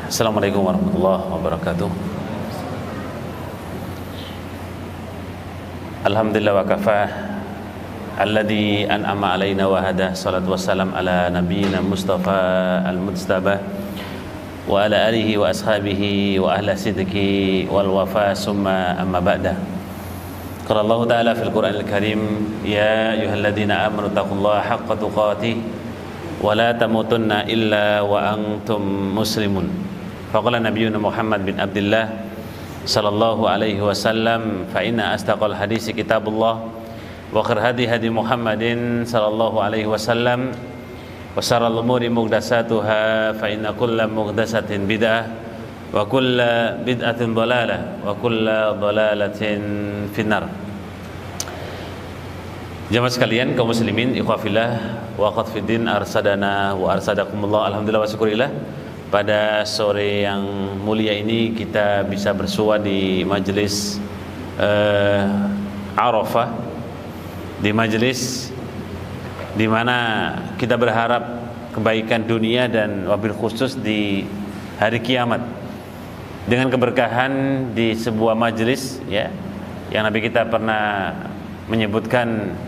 Assalamualaikum warahmatullahi wabarakatuh. Alhamdulillah wa kafah alladzi an'ama alaina wa hada. Salatu wassalam ala nabiyyina Mustafa al-Mujtaba wa ala alihi wa ashabihi wa ahli sidqi wal wafa summa amma ba'da. Qala Allah ta'ala fil Qur'anil Karim, ya ayyuhalladzina amanu taqullaha haqqa tuqatih wa la tamutunna illa wa antum muslimun. Faqala nabiyyuna Muhammad bin Abdullah sallallahu alaihi wasallam, fa inna asdaqal hadisi kitabullah wa khair hadi Muhammadin sallallahu alaihi wasallam wa syarrul umuri muhdatsatuha fa inna kulla muhdatsatin bid'ah wa kulla bid'atin dhalalah wa kulla dhalalatin finnar. Jamaah sekalian kaum muslimin, ikhwah fillah wa akhwat fiddin, arsadana wa arsadakumullah. Alhamdulillah wa syukurillah, pada sore yang mulia ini kita bisa bersua di majelis Arafah, di majelis di mana kita berharap kebaikan dunia dan wabil khusus di hari kiamat, dengan keberkahan di sebuah majelis, ya, yang Nabi kita pernah menyebutkan,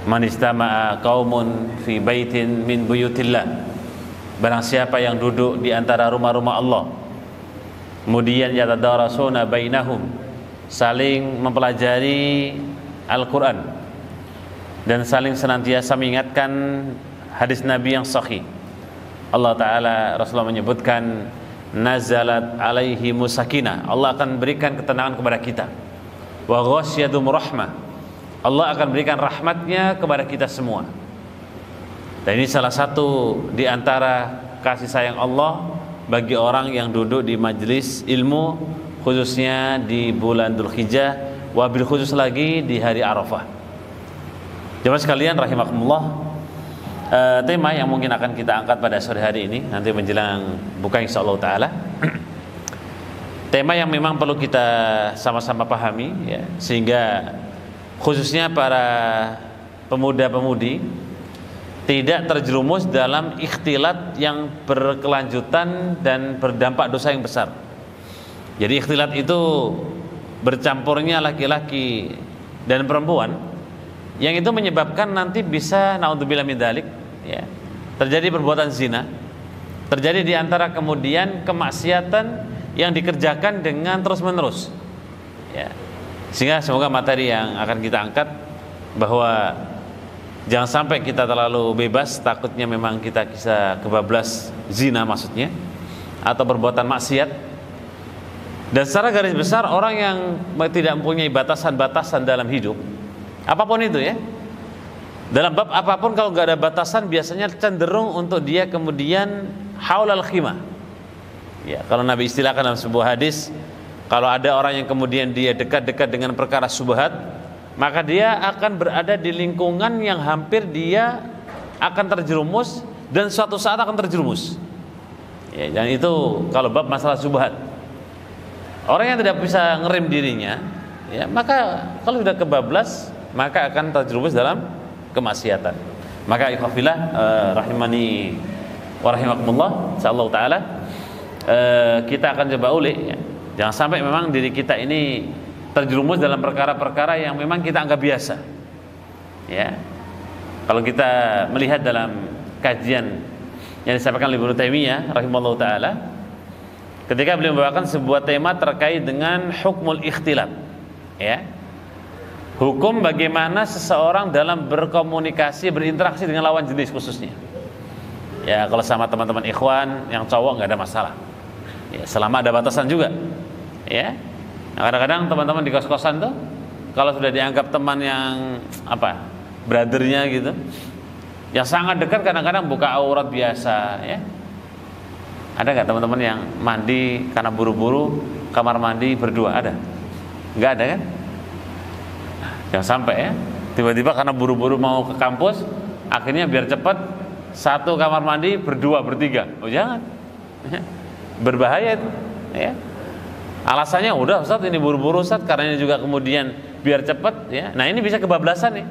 man istama'a qaumun fi baitin min buyutillah, barang siapa yang duduk di antara rumah-rumah Allah, kemudian yatadarasuna bainahum, saling mempelajari Al-Quran dan saling senantiasa mengingatkan hadis Nabi yang sahih. Allah Ta'ala, Rasulullah menyebutkan, nazalat alaihi musakinah, Allah akan berikan ketenangan kepada kita, wa ghasyadum rahmah, Allah akan berikan rahmatnya kepada kita semua. Dan ini salah satu di antara kasih sayang Allah bagi orang yang duduk di majelis ilmu, khususnya di bulan Dzulhijjah, wabil khusus lagi di hari Arafah. Jemaah sekalian rahimakumullah, tema yang mungkin akan kita angkat pada sore hari ini, nanti menjelang buka insyaallah taala, tema yang memang perlu kita sama-sama pahami, ya, sehingga khususnya para pemuda-pemudi tidak terjerumus dalam ikhtilat yang berkelanjutan dan berdampak dosa yang besar. Jadi ikhtilat itu bercampurnya laki-laki dan perempuan, yang itu menyebabkan nanti bisa, naudzubillah min dzalik, ya, terjadi perbuatan zina, terjadi di antara kemudian kemaksiatan yang dikerjakan dengan terus-menerus, ya. Sehingga semoga materi yang akan kita angkat, bahwa jangan sampai kita terlalu bebas, takutnya memang kita bisa kebablas zina maksudnya, atau perbuatan maksiat. Dan secara garis besar, orang yang tidak mempunyai batasan-batasan dalam hidup, apapun itu, ya, dalam bab apapun, kalau nggak ada batasan, biasanya cenderung untuk dia kemudian haulal khimah, ya. Kalau Nabi istilahkan dalam sebuah hadis, kalau ada orang yang kemudian dia dekat-dekat dengan perkara syubhat, maka dia akan berada di lingkungan yang hampir dia akan terjerumus, dan suatu saat akan terjerumus, ya. Dan itu kalau bab masalah syubhat, orang yang tidak bisa ngerem dirinya, ya, maka kalau sudah kebablas, maka akan terjerumus dalam kemaksiatan. Maka ikhwafillah rahimani wa rahimakumullah, insyaallah taala kita akan coba ulik, ya. Jangan sampai memang diri kita ini terjerumus dalam perkara-perkara yang memang kita anggap biasa, ya. Kalau kita melihat dalam kajian yang disampaikan oleh Ibnu Taimiyah rahimahullah taala, ketika beliau membawakan sebuah tema terkait dengan hukmul ikhtilat, ya, hukum bagaimana seseorang dalam berkomunikasi, berinteraksi dengan lawan jenis khususnya, ya. Kalau sama teman-teman ikhwan yang cowok nggak ada masalah, ya, selama ada batasan juga, ya. Nah, kadang-kadang teman-teman di kos-kosan tuh, kalau sudah dianggap teman yang brothernya gitu, yang sangat dekat, kadang-kadang buka aurat biasa, ya. Ada nggak teman-teman yang mandi karena buru-buru, kamar mandi berdua? Ada? Nggak ada kan? Jangan sampai, ya, tiba-tiba karena buru-buru mau ke kampus, akhirnya biar cepat satu kamar mandi berdua, bertiga. Oh jangan, berbahaya itu, ya. Alasannya, udah Ustaz ini buru-buru Ustaz, karena ini juga kemudian biar cepat, ya. Nah ini bisa kebablasan nih.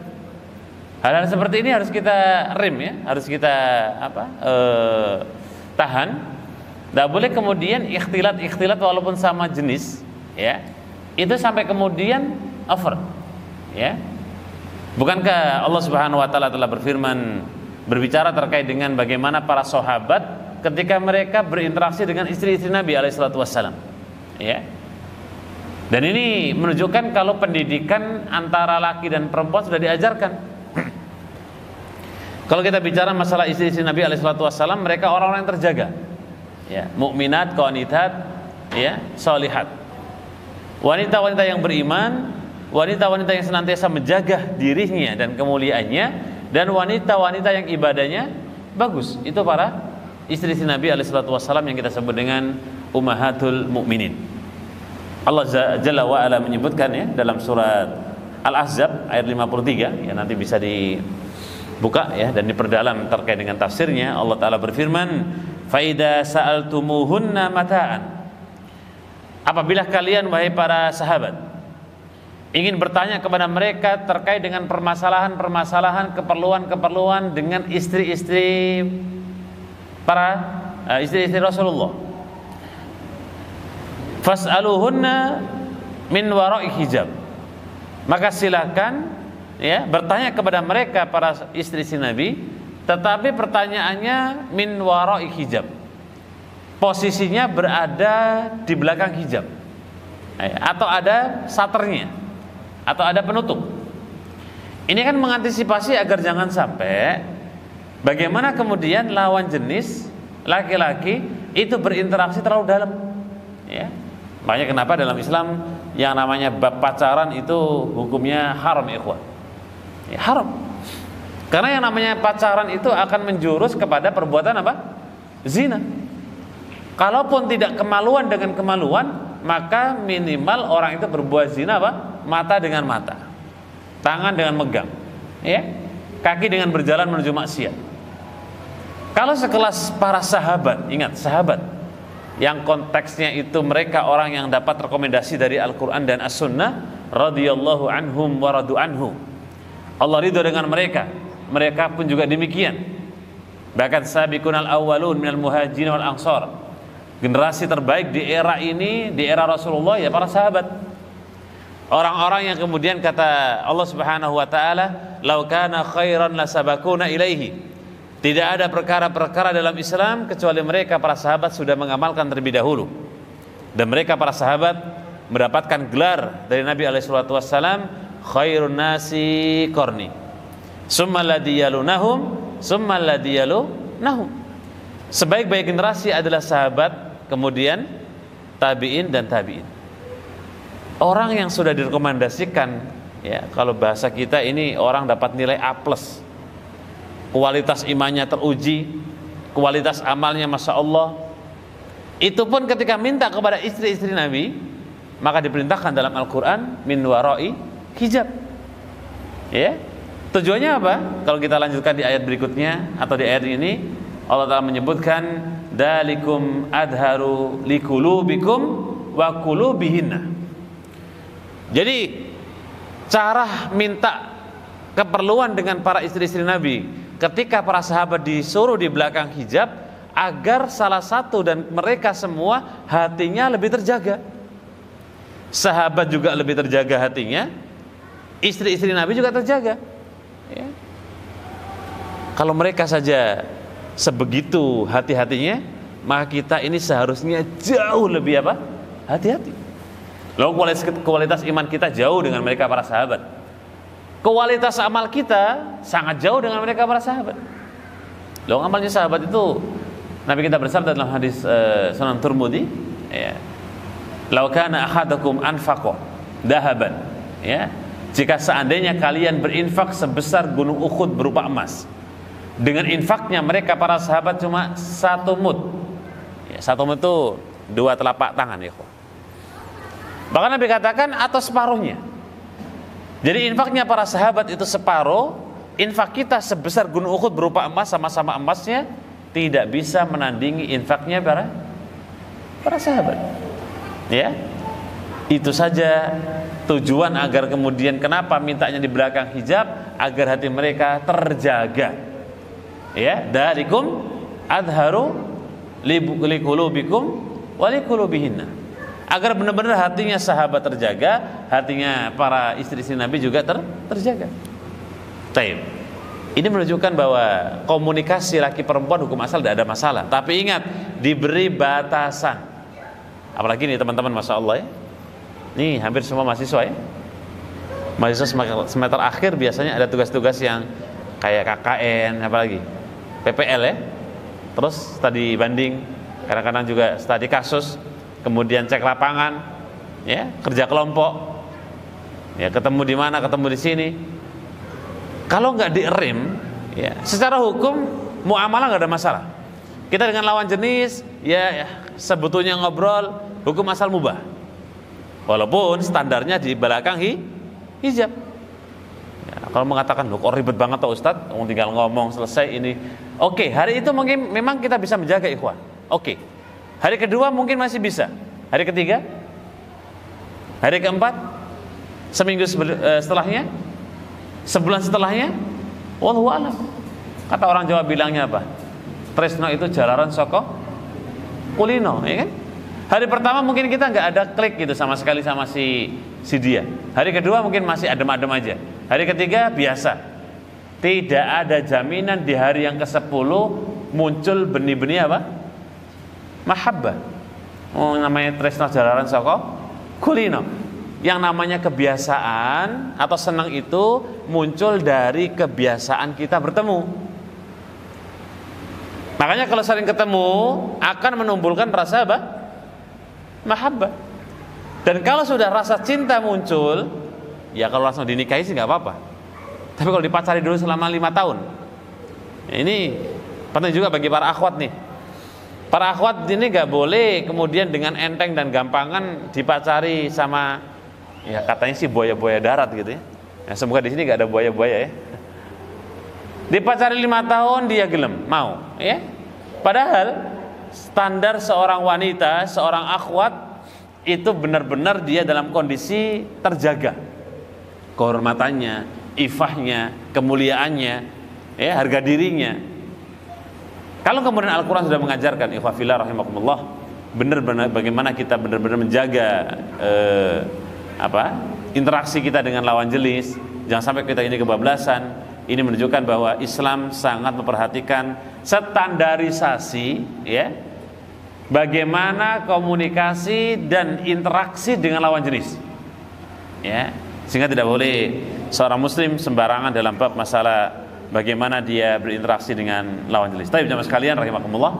Hal-hal seperti ini harus kita rem, ya, harus kita tahan, Tidak boleh kemudian ikhtilat walaupun sama jenis, ya, itu sampai kemudian over, ya. Bukankah Allah Subhanahu wa taala telah berbicara terkait dengan bagaimana para sahabat ketika mereka berinteraksi dengan istri-istri Nabi alaihi salatu wassalam, ya. Dan ini menunjukkan kalau pendidikan antara laki dan perempuan sudah diajarkan. Kalau kita bicara masalah istri-istri Nabi alaihi salatu wassalam, mereka orang-orang yang terjaga, ya, mukminat, qanitat, ya, sholihat. Wanita-wanita yang beriman, wanita-wanita yang senantiasa menjaga dirinya dan kemuliaannya, dan wanita-wanita yang ibadahnya bagus. Itu para istri-istri Nabi alaihi salatu wassalam yang kita sebut dengan ummahatul mukminin. Allah Jalla wa Ala menyebutkan, ya, dalam surat Al-Ahzab ayat 53, ya, nanti bisa dibuka, ya, dan diperdalam terkait dengan tafsirnya. Allah Ta'ala berfirman, "Faida sa'altumuhunna mata'an." Apabila kalian, wahai para sahabat, ingin bertanya kepada mereka terkait dengan permasalahan-permasalahan, keperluan-keperluan dengan istri-istri istri-istri Rasulullah, fas'aluhunna min wara'i hijab, maka silakan, ya, bertanya kepada mereka para istri-istri Nabi, tetapi pertanyaannya min wara'i hijab, posisinya berada di belakang hijab, atau ada saternya, atau ada penutup. Ini kan mengantisipasi agar jangan sampai bagaimana kemudian lawan jenis laki-laki itu berinteraksi terlalu dalam, ya. Makanya kenapa dalam Islam yang namanya bab pacaran itu hukumnya haram, ikhwan, ya, haram. Karena yang namanya pacaran itu akan menjurus kepada perbuatan apa? Zina. Kalaupun tidak kemaluan dengan kemaluan, maka minimal orang itu berbuat zina apa? Mata dengan mata, tangan dengan megang, ya, kaki dengan berjalan menuju maksiat. Kalau sekelas para sahabat, ingat sahabat yang konteksnya itu mereka orang yang dapat rekomendasi dari Al-Quran dan As-Sunnah, radhiyallahu anhum wa radu anhu, Allah ridho dengan mereka, mereka pun juga demikian. Bahkan sabiqunal awwalun minal muhajirin wal ansar, generasi terbaik di era ini, di era Rasulullah, ya, para sahabat. Orang-orang yang kemudian kata Allah Subhanahu wa taala, "Lau kana khairan lasabaquna ilaihi." Tidak ada perkara-perkara dalam Islam kecuali mereka para sahabat sudah mengamalkan terlebih dahulu. Dan mereka para sahabat mendapatkan gelar dari Nabi alaihi salatu wassalam, khairun nasi qarni, summa alladhi yalunahum, summa alladhi yalunahum. Sebaik-baik generasi adalah sahabat, kemudian tabi'in dan tabi'in. Orang yang sudah direkomendasikan, ya, kalau bahasa kita ini orang dapat nilai A+, kualitas imannya teruji, kualitas amalnya masya Allah, itu pun ketika minta kepada istri-istri Nabi, maka diperintahkan dalam Al-Quran min wara'i hijab, ya. Tujuannya apa? Kalau kita lanjutkan di ayat berikutnya atau di ayat ini, Allah Ta'ala menyebutkan dalikum adharu likulubikum wa kulubihinna. Jadi cara minta keperluan dengan para istri-istri Nabi ketika para sahabat disuruh di belakang hijab, agar salah satu dan mereka semua hatinya lebih terjaga. Sahabat juga lebih terjaga hatinya, istri-istri Nabi juga terjaga, ya. Kalau mereka saja sebegitu hati-hatinya, maka kita ini seharusnya jauh lebih apa? Hati-hati. Lalu kualitas iman kita jauh dengan mereka para sahabat. Kualitas amal kita sangat jauh dengan mereka para sahabat. Loh, amalnya sahabat itu, Nabi kita bersabda dalam hadis Sunan Tirmidzi, ya, "Lau kana ahadukum anfaqa dahaban," ya, jika seandainya kalian berinfak sebesar gunung Uhud berupa emas. Dengan infaknya mereka para sahabat cuma 1 mud. Ya, 1 mud itu 2 telapak tangan, ya. Bahkan Nabi katakan atau separuhnya. Jadi infaknya para sahabat itu separuh, infak kita sebesar gunung Uhud berupa emas, sama-sama emasnya tidak bisa menandingi infaknya para sahabat. Ya, itu saja tujuan agar kemudian kenapa mintanya di belakang hijab, agar hati mereka terjaga. Ya, dalikum adharu liqulubikum wa liqulubihinna. Agar benar-benar hatinya sahabat terjaga, hatinya para istri-istri Nabi juga terjaga. Baik. Ini menunjukkan bahwa komunikasi laki perempuan hukum asal tidak ada masalah. Tapi ingat, diberi batasan. Apalagi nih teman-teman, Masya Allah ya. Nih hampir semua mahasiswa ya. Mahasiswa semester akhir biasanya ada tugas-tugas yang kayak KKN, apalagi PPL ya. Terus studi banding, kadang-kadang juga studi kasus, kemudian cek lapangan, ya, kerja kelompok, ya, ketemu di mana, ketemu di sini. Kalau nggak direm, ya, secara hukum muamalah nggak ada masalah. Kita dengan lawan jenis, ya sebetulnya ngobrol, hukum asal mubah. Walaupun standarnya di belakang hijab. Ya, kalau mengatakan, loh kok ribet banget toh Ustadz, tinggal ngomong selesai ini. Oke, hari itu mungkin memang kita bisa menjaga ikhwan. Oke. Hari kedua mungkin masih bisa. Hari ketiga, hari keempat, seminggu setelahnya, sebulan setelahnya, wallahu a'lam. Kata orang Jawa bilangnya apa? Tresno itu jalaran soko kulino, ya kan? Hari pertama mungkin kita nggak ada klik gitu sama sekali sama si dia. Hari kedua mungkin masih adem-adem aja. Hari ketiga biasa. Tidak ada jaminan di hari yang ke-10 muncul benih-benih apa? Mahabbah. Namanya tresno jalaran soko kulino. Yang namanya kebiasaan atau senang itu muncul dari kebiasaan kita bertemu. Makanya kalau sering ketemu akan menumbuhkan rasa apa? Mahabbah. Dan kalau sudah rasa cinta muncul, ya kalau langsung dinikahi sih nggak apa-apa. Tapi kalau dipacari dulu selama 5 tahun, ya ini penting juga bagi para akhwat nih. Para akhwat ini nggak boleh kemudian dengan enteng dan gampangan dipacari sama, ya katanya sih buaya-buaya darat gitu ya. Ya semoga di sini nggak ada buaya-buaya ya. Dipacari 5 tahun dia gelem, mau, ya. Padahal standar seorang wanita, seorang akhwat itu benar-benar dia dalam kondisi terjaga. Kehormatannya, ifahnya, kemuliaannya, ya, harga dirinya. Kalau kemudian Al-Quran sudah mengajarkan, ikhwah fillah rahimakumullah, benar-benar bagaimana kita benar-benar menjaga interaksi kita dengan lawan jenis, jangan sampai kita ini kebablasan. Ini menunjukkan bahwa Islam sangat memperhatikan standarisasi, ya, bagaimana komunikasi dan interaksi dengan lawan jenis, ya, sehingga tidak boleh seorang muslim sembarangan dalam bab masalah bagaimana dia berinteraksi dengan lawan jenis. Tapi jamaah sekalian rahimakumullah,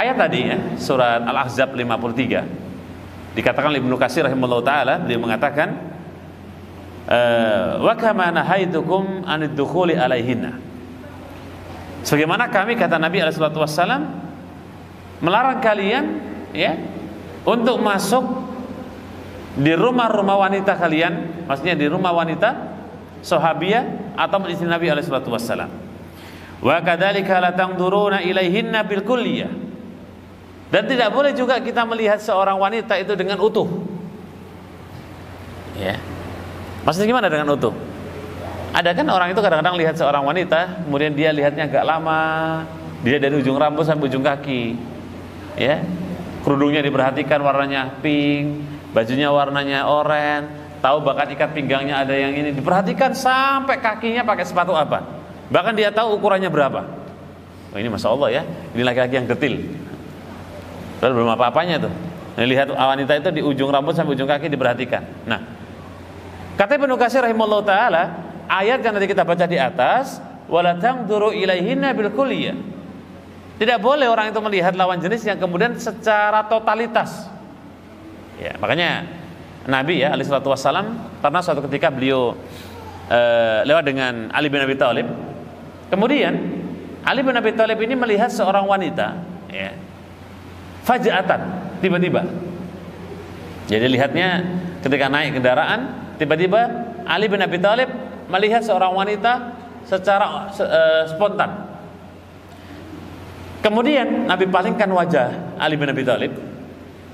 ayat tadi ya, surat Al-Ahzab 53 dikatakan oleh Ibnu Katsir rahimahullah taala, beliau mengatakan wa kama nahaitukum anid dukhuli alaihinna, sebagaimana kami, kata Nabi alaihi salatu wassalam, melarang kalian, ya, untuk masuk di rumah-rumah wanita kalian, maksudnya di rumah wanita sahabiyah atau istri Nabi alaihi salatu wassalam. Wa kadzalika la tangduruna ilaihinna bil kulliyah, dan tidak boleh juga kita melihat seorang wanita itu dengan utuh, ya. Maksudnya gimana dengan utuh? Ada kan orang itu kadang-kadang lihat seorang wanita, kemudian dia lihatnya agak lama, dia dari ujung rambut sampai ujung kaki, ya, kerudungnya diperhatikan warnanya pink, bajunya warnanya oranye, tahu bahkan ikat pinggangnya ada yang ini, diperhatikan sampai kakinya pakai sepatu apa, bahkan dia tahu ukurannya berapa. Oh, ini masya Allah ya, ini laki-laki yang detil. Lalu belum apa-apanya tuh, lihat wanita itu di ujung rambut sampai ujung kaki diperhatikan. Nah, kata Ibnu Katsir rahimahullah taala, ayat yang tadi kita baca di atas, wala tangduru ilaihinna bil kulliyah, tidak boleh orang itu melihat lawan jenis yang kemudian secara totalitas. Ya, makanya Nabi ya alaihi salatu wassalam pernah suatu ketika beliau lewat dengan Ali bin Abi Thalib. Kemudian Ali bin Abi Thalib ini melihat seorang wanita, ya, faja'atan, tiba-tiba. Jadi lihatnya ketika naik kendaraan, tiba-tiba Ali bin Abi Thalib melihat seorang wanita secara spontan. Kemudian Nabi palingkan wajah Ali bin Abi Thalib.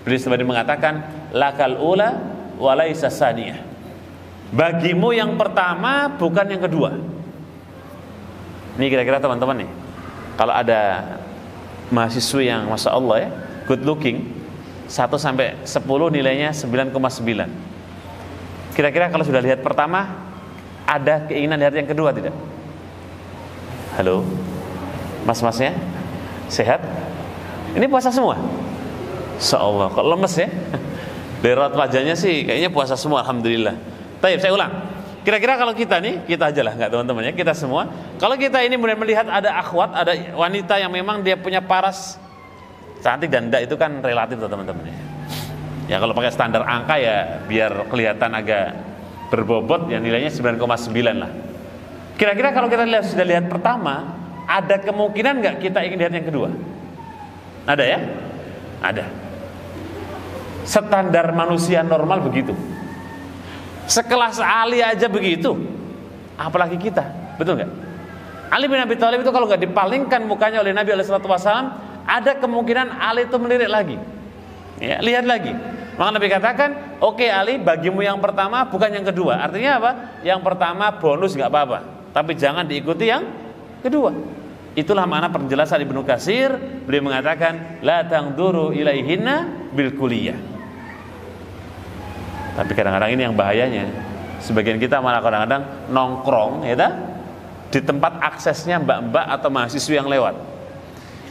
Beliau sebenarnya mengatakan, lakal ula walaysa saniyah, bagimu yang pertama bukan yang kedua. Ini kira-kira teman-teman nih, kalau ada mahasiswi yang masya Allah ya, good looking, 1 sampai 10 nilainya 9,9. Kira-kira kalau sudah lihat pertama, ada keinginan lihat yang kedua tidak? Halo, mas-masnya sehat? Ini puasa semua? Insya Allah, kok lemes ya? Dari raut wajahnya sih kayaknya puasa semua, alhamdulillah. Baik, saya ulang. Kira-kira kalau kita nih, kita aja lah, nggak teman-teman ya, kita semua. Kalau kita ini mulai melihat ada akhwat, ada wanita yang memang dia punya paras cantik dan enggak, itu kan relatif teman-teman ya. Ya kalau pakai standar angka ya biar kelihatan agak berbobot ya nilainya 9,9 lah. Kira-kira kalau kita sudah lihat pertama, ada kemungkinan nggak kita ingin lihat yang kedua? Ada ya? Ada. Standar manusia normal begitu. Sekelas Ali aja begitu, apalagi kita, betul nggak? Ali bin Abi Thalib itu kalau nggak dipalingkan mukanya oleh Nabi SAW, ada kemungkinan Ali itu melirik lagi. Ya, lihat lagi. Maka Nabi katakan, oke Ali, bagimu yang pertama bukan yang kedua. Artinya apa? Yang pertama bonus nggak apa-apa, tapi jangan diikuti yang kedua. Itulah makna penjelasan Ibnu Katsir. Beliau mengatakan, la tangduru ilaihinna bil kulliyah. Tapi kadang-kadang ini yang bahayanya, sebagian kita malah kadang-kadang nongkrong ya di tempat aksesnya mbak-mbak atau mahasiswa yang lewat.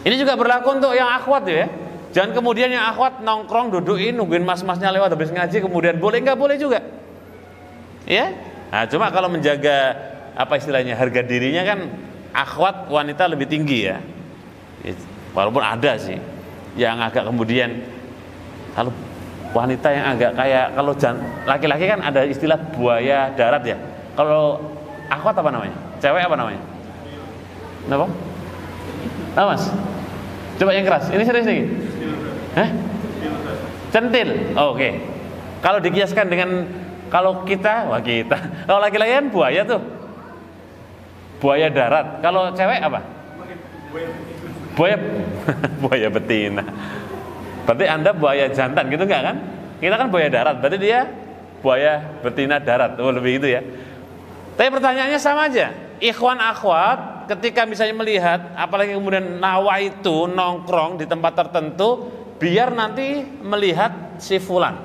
Ini juga berlaku untuk yang akhwat ya. Jangan kemudian yang akhwat nongkrong dudukin nungguin mas-masnya lewat habis ngaji, kemudian boleh nggak boleh juga. Ya. Nah, cuma kalau menjaga apa istilahnya harga dirinya kan akhwat wanita lebih tinggi ya. Walaupun ada sih yang agak kemudian kalau wanita yang agak kayak, kalau laki-laki kan ada istilah buaya darat ya. Kalau akhwat apa namanya? Cewek apa namanya? Kenapa? Apa mas? Coba yang keras. Ini serius nih. Hah? Centil. Oh, oke. Kalau dikiaskan dengan kalau kita, wah kita. Kalau laki-laki kan buaya tuh. Buaya darat. Kalau cewek apa? Buaya betina. Berarti Anda buaya jantan gitu enggak kan? Kita kan buaya darat, berarti dia buaya betina darat. Oh, lebih itu ya. Tapi pertanyaannya sama aja. Ikhwan akhwat ketika misalnya melihat, apalagi kemudian nawa itu nongkrong di tempat tertentu, biar nanti melihat si fulan.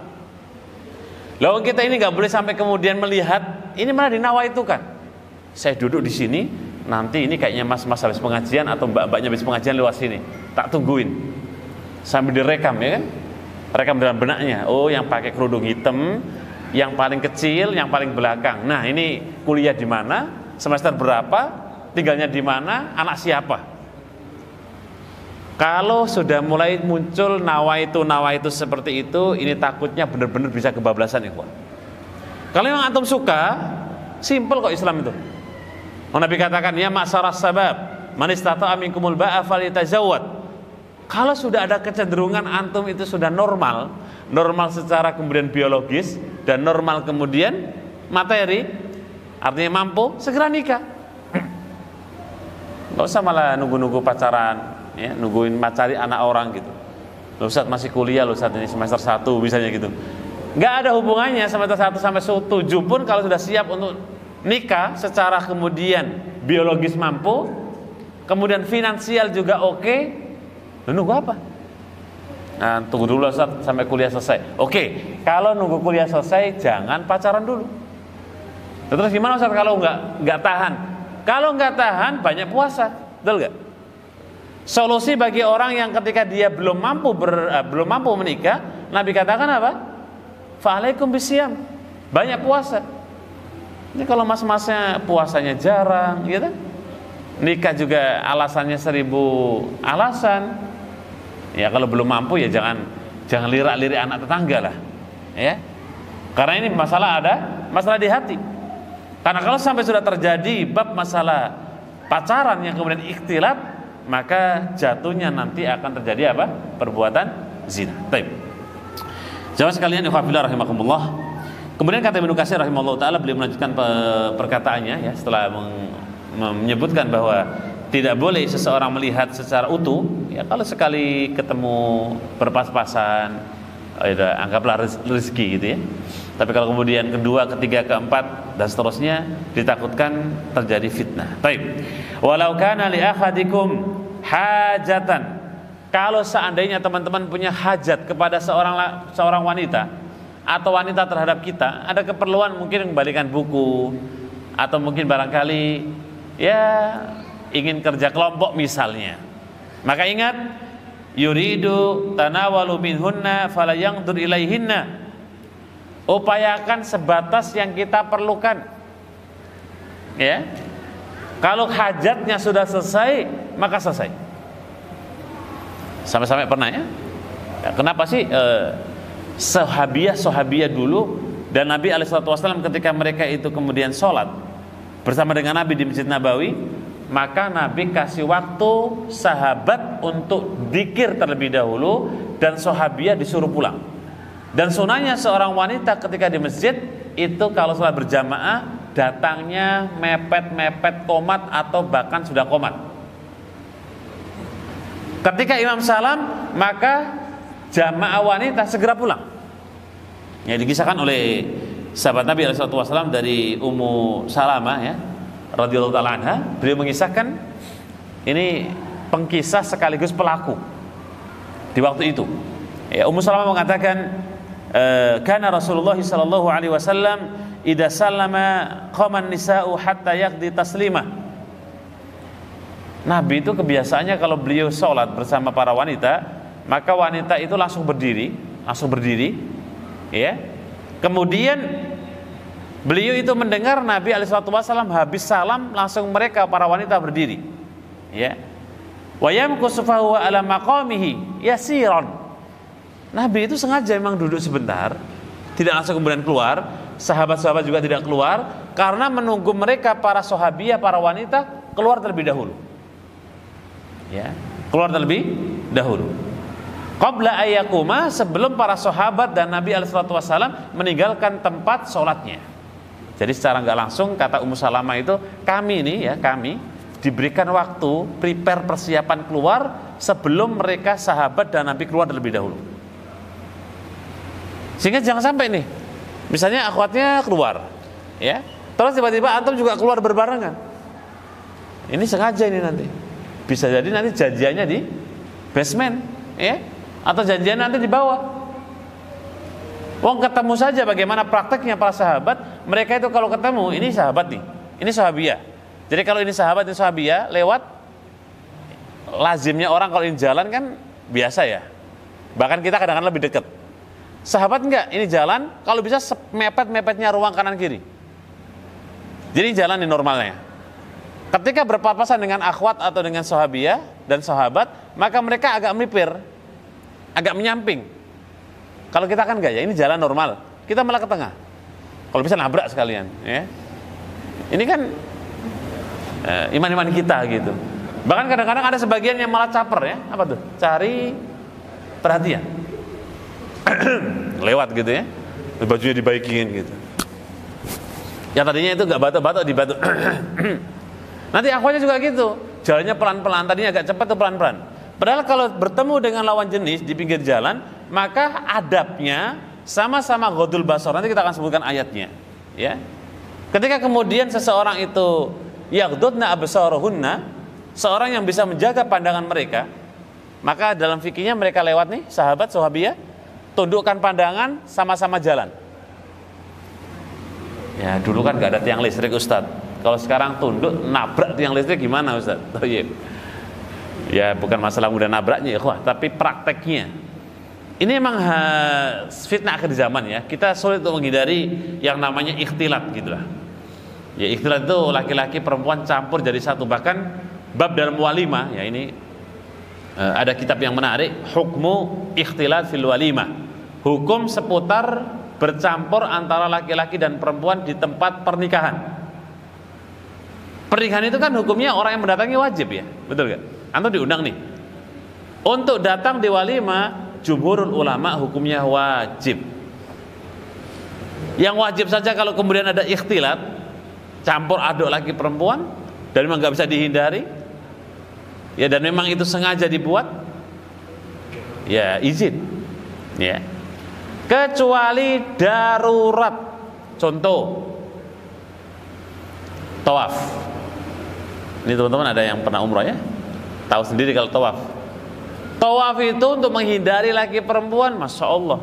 Lalu kita ini nggak boleh sampai kemudian melihat, ini malah dinawa itu kan. Saya duduk di sini, nanti ini kayaknya mas-mas habis pengajian atau mbak-mbaknya habis pengajian lewat sini, tak tungguin. Sambil direkam ya kan, rekam dalam benaknya. Oh, yang pakai kerudung hitam, yang paling kecil, yang paling belakang. Nah, ini kuliah di mana, semester berapa, tinggalnya di mana, anak siapa. Kalau sudah mulai muncul nawa itu seperti itu, ini takutnya benar-benar bisa kebablasan ikhwan. Kalau memang antum suka, simple kok Islam itu. Nabi katakan, ya ma'syaras sabab, man istata'a minkumul ba'a falyatazawwad. Kalau sudah ada kecenderungan antum itu sudah normal secara kemudian biologis dan normal kemudian materi, artinya mampu, segera nikah. Gak usah malah nunggu-nunggu pacaran, ya, nungguin cari anak orang gitu. Loh Ustaz masih kuliah, loh Ustaz ini semester 1 misalnya gitu. Gak ada hubungannya semester 1 sampai 7 pun kalau sudah siap untuk nikah secara kemudian biologis mampu, kemudian finansial juga oke. Nunggu apa? Nah, tunggu dulu Ustaz sampai kuliah selesai. Oke, kalau nunggu kuliah selesai jangan pacaran dulu. Terus gimana Ustaz kalau nggak tahan? Kalau nggak tahan banyak puasa, betul nggak? Solusi bagi orang yang ketika dia belum mampu menikah, Nabi katakan apa? Fa'alaikum bisyam, banyak puasa. Ini kalau mas-masnya puasanya jarang, gitu. Nikah juga alasannya 1000 alasan. Ya kalau belum mampu ya jangan lirak-lirik anak tetangga lah, ya. Karena ini masalah di hati. Karena kalau sampai sudah terjadi bab masalah pacaran yang kemudian ikhtilat, maka jatuhnya nanti akan terjadi apa? Perbuatan zina. Baik. Jamaah sekalian, ikhwafillah rahimakumullah. Kemudian kata Ibnu Katsir rahimahullah taala, beliau melanjutkan perkataannya ya setelah menyebutkan bahwa tidak boleh seseorang melihat secara utuh, ya kalau sekali ketemu berpas-pasan, ya, anggaplah rezeki gitu ya. Tapi kalau kemudian kedua, ketiga, keempat dan seterusnya, ditakutkan terjadi fitnah. Baik. Walau kana li ahadikum hajatan kalau seandainya teman-teman punya hajat kepada seorang wanita atau wanita terhadap kita, ada keperluan mungkin mengembalikan buku atau mungkin barangkali ya ingin kerja kelompok misalnya, maka ingat, yuridu tanawalu minhunna fala yangdur ilaihinna, upayakan sebatas yang kita perlukan. Ya, kalau hajatnya sudah selesai, maka selesai. Sampai-sampai pernah ya, kenapa sih sahabiah dulu dan Nabi SAW ketika mereka itu kemudian sholat bersama dengan Nabi di Masjid Nabawi, maka Nabi kasih waktu sahabat untuk dzikir terlebih dahulu dan sahabiah disuruh pulang. Dan sunahnya seorang wanita ketika di masjid itu kalau sholat berjamaah datangnya mepet-mepet komat atau bahkan sudah komat. Ketika imam salam, maka jamaah wanita segera pulang. Ya, dikisahkan oleh sahabat Nabi SAW dari Ummu Salamah ya, radhiyallahu taala anha. Beliau mengisahkan, ini pengkisah sekaligus pelaku di waktu itu. Ya, Ummu Salamah mengatakan, kana Rasulullah sallallahu alaihi wasallam idza sallama qaman nisa'u hatta yaqdi taslimah. Nabi itu kebiasaannya kalau beliau sholat bersama para wanita, maka wanita itu langsung berdiri, ya. Kemudian beliau itu mendengar Nabi SAW habis salam, langsung mereka para wanita berdiri, ya. Wa yamkusu fahuwa ala maqamihi yasiran. Nabi itu sengaja memang duduk sebentar, tidak langsung kemudian keluar. Sahabat-sahabat juga tidak keluar karena menunggu mereka para sahabiah, para wanita keluar terlebih dahulu. Ya, keluar terlebih dahulu. Qabla ayyakuma, sebelum para sahabat dan Nabi SAW meninggalkan tempat sholatnya. Jadi secara nggak langsung kata Ummu Salamah itu, kami diberikan waktu prepare persiapan keluar sebelum mereka sahabat dan Nabi keluar terlebih dahulu. Sehingga jangan sampai nih, misalnya akhwatnya keluar, ya, terus tiba-tiba antum juga keluar berbarengan. Ini sengaja ini nanti. Bisa jadi nanti janjiannya di basement, ya, atau janjian nanti di bawah. Wong ketemu saja bagaimana prakteknya para sahabat. Mereka itu kalau ketemu, ini sahabat nih, ini sahabiah. Jadi kalau ini sahabat, ini sahabiah, lewat lazimnya orang kalau ini jalan kan biasa ya. Bahkan kita kadang-kadang lebih dekat. Sahabat enggak, ini jalan kalau bisa mepet-mepetnya ruang kanan kiri. Jadi jalan ini normalnya. Ketika berpapasan dengan akhwat atau dengan sahabiah dan sahabat, maka mereka agak melipir, agak menyamping. Kalau kita kan enggak ya, ini jalan normal, kita malah ke tengah. Kalau bisa nabrak sekalian, ya. Ini kan iman-iman kita gitu. Bahkan kadang-kadang ada sebagian yang malah caper ya, apa tuh? Cari perhatian. Lewat gitu ya, bajunya dibaikin gitu. Ya tadinya itu enggak batuk-batuk dibatuk. Nanti akhwatnya juga gitu, jalannya pelan-pelan, tadinya agak cepat tuh pelan-pelan. Padahal kalau bertemu dengan lawan jenis di pinggir jalan, maka adabnya sama-sama ghodul basar. Nanti kita akan sebutkan ayatnya, ya. Ketika kemudian seseorang itu yaghdudna absaruhunna, seorang yang bisa menjaga pandangan mereka, maka dalam fikihnya mereka lewat nih, sahabat, sahabiah, tundukkan pandangan, sama-sama jalan. Ya dulu kan gak ada tiang listrik Ustadz. Kalau sekarang tunduk nabrak tiang listrik gimana Ustaz? Oh, iya. Ya bukan masalah mudah nabraknya ya, tapi prakteknya. Ini memang fitnah akhir zaman ya. Kita sulit untuk menghindari yang namanya ikhtilat gitulah. Ya ikhtilat itu laki-laki perempuan campur jadi satu. Bahkan bab dalam walimah ya, ini ada kitab yang menarik, hukmu ikhtilat fil walimah. Hukum seputar bercampur antara laki-laki dan perempuan di tempat pernikahan. Pernikahan itu kan hukumnya orang yang mendatangi wajib ya, betul gak? Antum diundang nih untuk datang di walimah, jumhurul ulama hukumnya wajib. Yang wajib saja kalau kemudian ada ikhtilat, campur aduk laki perempuan, dan memang gak bisa dihindari, ya, dan memang itu sengaja dibuat, ya izin, ya. Kecuali darurat, contoh tawaf. Ini teman-teman ada yang pernah umrah ya, tahu sendiri kalau tawaf. Tawaf itu untuk menghindari laki perempuan, masya Allah.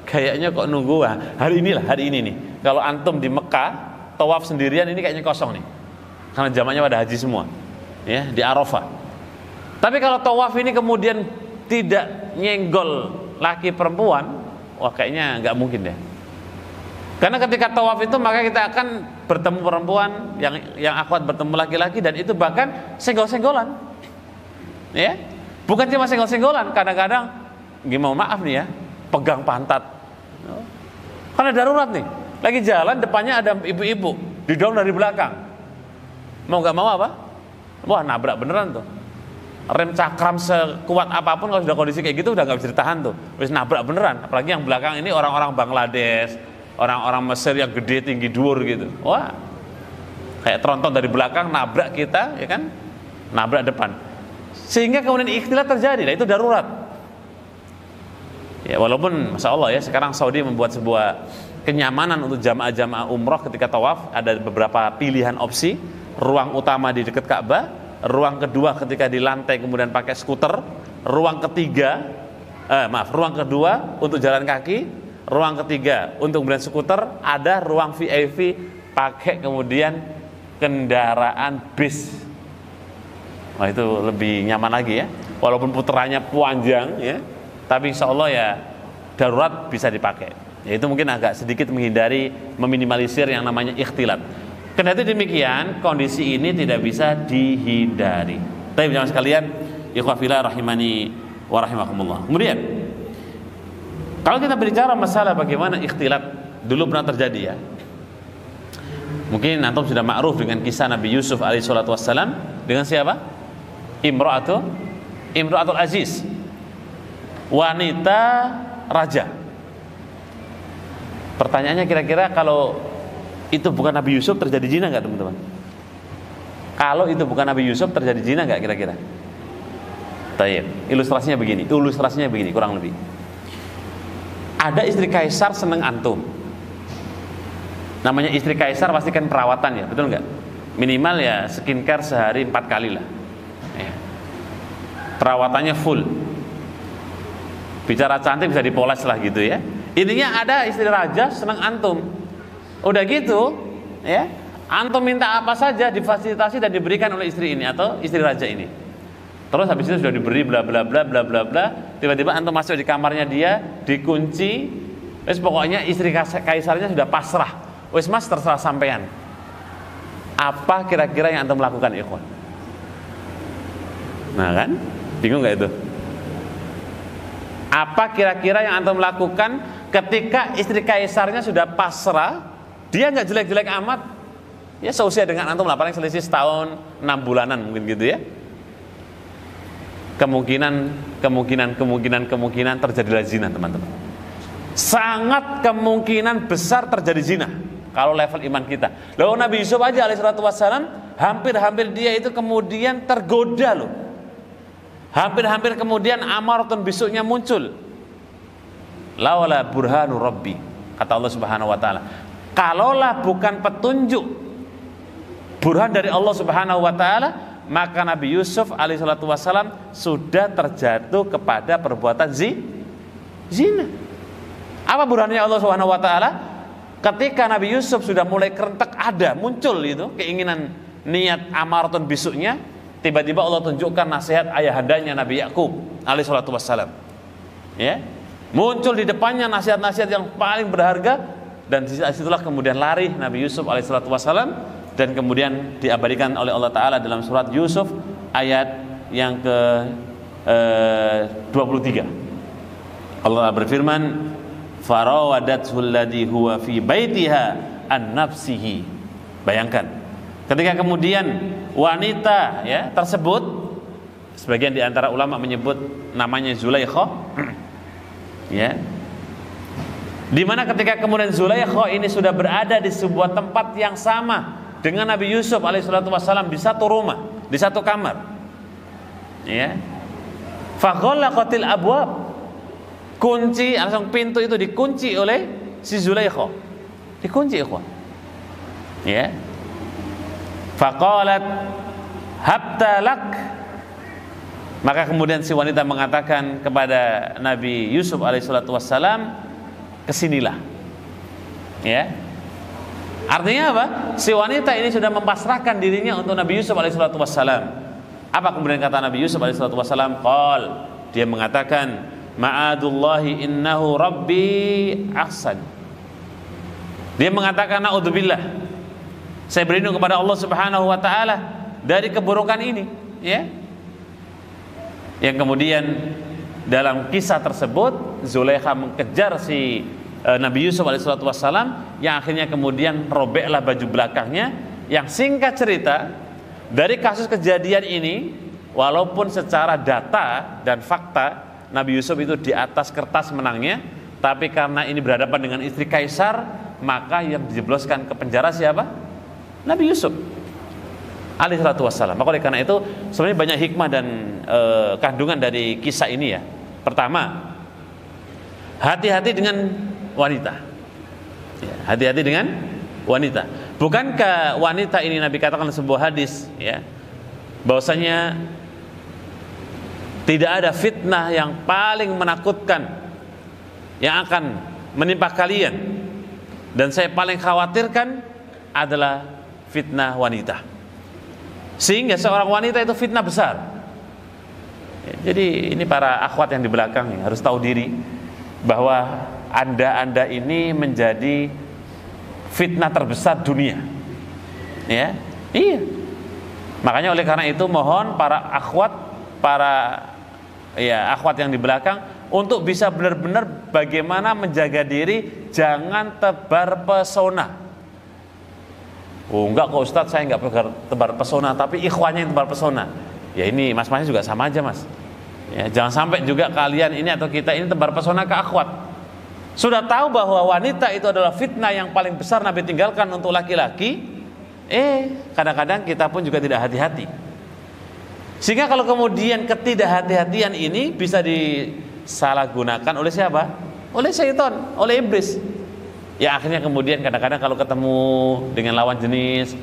Kayaknya kok nunggu hari ini nih. Kalau antum di Mekah tawaf sendirian ini kayaknya kosong nih, karena zamannya pada haji semua, ya di Arafah. Tapi kalau tawaf ini kemudian tidak nyenggol laki perempuan, wah kayaknya nggak mungkin deh. Karena ketika tawaf itu maka kita akan bertemu perempuan yang akhwat bertemu laki-laki, dan itu bahkan senggol-senggolan, ya. Bukan cuma senggol-senggolan, kadang-kadang gimana maaf nih ya, pegang pantat. Karena darurat nih, lagi jalan depannya ada ibu-ibu didorong dari belakang. Mau nggak mau apa? Wah nabrak beneran tuh. Rem cakram sekuat apapun kalau sudah kondisi kayak gitu udah nggak bisa ditahan tuh. Wis nabrak beneran. Apalagi yang belakang ini orang-orang Bangladesh, orang-orang Mesir yang gede tinggi dhuwur gitu. Wah, kayak tronton dari belakang nabrak kita, ya kan? Nabrak depan. Sehingga kemudian ikhtilat terjadi. Nah itu darurat. Ya walaupun masya Allah ya, sekarang Saudi membuat sebuah kenyamanan untuk jamaah-jamaah umroh ketika tawaf. Ada beberapa pilihan opsi. Ruang utama di dekat Ka'bah, ruang kedua ketika di lantai kemudian pakai skuter, ruang kedua untuk jalan kaki, ruang ketiga untuk kemudian skuter, ada ruang VIP pakai kemudian kendaraan bis. Wah itu lebih nyaman lagi ya, walaupun putarannya panjang ya, tapi insya Allah ya darurat bisa dipakai. Ya itu mungkin agak sedikit menghindari, meminimalisir yang namanya ikhtilat. Karena itu demikian, kondisi ini tidak bisa dihindari. Tapi jamaah sekalian, ikhwah fillah rahimani wa rahimakumullah. Kemudian kalau kita berbicara masalah bagaimana ikhtilat dulu pernah terjadi ya. Mungkin antum sudah ma'ruf dengan kisah Nabi Yusuf alaihi salatu wassalam dengan siapa? Imra'atul Aziz, wanita raja. Pertanyaannya kira-kira kalau itu bukan Nabi Yusuf terjadi zina nggak teman-teman? Kalau itu bukan Nabi Yusuf terjadi zina nggak kira-kira? Tayyib. Ilustrasinya begini kurang lebih. Ada istri kaisar seneng antum. Namanya istri kaisar pasti kan perawatan ya, betul nggak? Minimal ya skincare sehari 4 kali lah. Ya. Perawatannya full. Bicara cantik bisa dipoles lah gitu ya. Intinya ada istri raja seneng antum. Udah gitu, ya, antum minta apa saja difasilitasi dan diberikan oleh istri ini atau istri raja ini. Terus habis itu sudah diberi bla bla bla bla bla bla. Tiba-tiba antum masuk di kamarnya dia, dikunci. Wes pokoknya istri kaisarnya sudah pasrah. Wes mas terserah sampean. Apa kira-kira yang antum lakukan, ikhwan? Nah kan, bingung nggak itu? Apa kira-kira yang antum lakukan ketika istri kaisarnya sudah pasrah? Dia nggak jelek-jelek amat, ya seusia dengan antum lah, paling selisih setahun 6 bulanan mungkin gitu ya. Kemungkinan terjadilah zina teman-teman. Sangat kemungkinan besar terjadi zina kalau level iman kita. Lalu Nabi Yusuf aja alaihissalatu wassalam hampir-hampir dia itu kemudian tergoda loh. Hampir-hampir kemudian amaratun bisuknya muncul. Lawala burhanu rabbi, kata Allah Subhanahu wa taala. Kalaulah bukan petunjuk burhan dari Allah Subhanahu wa taala, maka Nabi Yusuf alaihissalatu wassalam sudah terjatuh kepada perbuatan zina. Apa burhannya Allah Subhanahu wa taala? Ketika Nabi Yusuf sudah mulai kerentek muncul itu keinginan niat amaratun bisuknya, tiba-tiba Allah tunjukkan nasihat ayahandanya Nabi Yakub alaihissalatu wassalam. Ya. Muncul di depannya nasihat-nasihat yang paling berharga. Dan disitulah kemudian lari Nabi Yusuf alaihissalatu wassalam, dan kemudian diabadikan oleh Allah Ta'ala dalam surat Yusuf ayat yang ke 23. Allah berfirman, farawadathu alladhi huwa fi baitiha an nafsihi. Bayangkan ketika kemudian wanita ya tersebut, sebagian di antara ulama menyebut namanya Zulaikha ya, di mana ketika kemudian Zulaikha ini sudah berada di sebuah tempat yang sama dengan Nabi Yusuf alaihissalatu wassalam di satu rumah, di satu kamar. Ya. Faghallaqatil abwab. Kunci, langsung pintu itu dikunci oleh si Zulaikha. Dikunci, ikhwan. Ya. Faqalat habta lak. Maka kemudian si wanita mengatakan kepada Nabi Yusuf alaihissalatu wassalam, kesinilah. Ya. Artinya apa? Si wanita ini sudah mempasrahkan dirinya untuk Nabi Yusuf alaihissalatu wassalam. Apa kemudian kata Nabi Yusuf alaihissalatu wassalam? Qal, dia mengatakan, ma'adullahi innahu rabbi ahsan. Dia mengatakan, naudzubillah, saya berlindung kepada Allah Subhanahu wa taala dari keburukan ini, ya. Yang kemudian dalam kisah tersebut Zulaikha mengejar si Nabi Yusuf alaihissalatu wassalam, yang akhirnya kemudian robeklah baju belakangnya. Yang singkat cerita, dari kasus kejadian ini, walaupun secara data dan fakta Nabi Yusuf itu di atas kertas menangnya, tapi karena ini berhadapan dengan istri kaisar, maka yang dijebloskan ke penjara siapa? Nabi Yusuf alaihissalatu wassalam. Maka oleh karena itu sebenarnya banyak hikmah dan kandungan dari kisah ini ya. Pertama, hati-hati dengan wanita. Ya, hati-hati dengan wanita. Bukankah wanita ini Nabi katakan sebuah hadis, ya, bahwasanya tidak ada fitnah yang paling menakutkan yang akan menimpa kalian, dan saya paling khawatirkan adalah fitnah wanita. Sehingga seorang wanita itu fitnah besar. Ya, jadi ini para akhwat yang di belakang harus tahu diri bahwa anda ini menjadi fitnah terbesar dunia. Ya, iya. Makanya oleh karena itu mohon para akhwat, akhwat yang di belakang untuk bisa benar-benar bagaimana menjaga diri, jangan tebar pesona. Oh enggak kok Ustadz, saya enggak tebar pesona, tapi ikhwannya yang tebar pesona. Ya ini mas-masnya juga sama aja mas. Ya, jangan sampai juga kalian ini atau kita ini tebar pesona ke akhwat. Sudah tahu bahwa wanita itu adalah fitnah yang paling besar Nabi tinggalkan untuk laki-laki. Kadang-kadang kita pun juga tidak hati-hati. Sehingga kalau kemudian ketidakhati-hatian ini bisa disalahgunakan oleh siapa? Oleh syaitan, oleh iblis. Ya akhirnya kemudian kadang-kadang kalau ketemu dengan lawan jenis,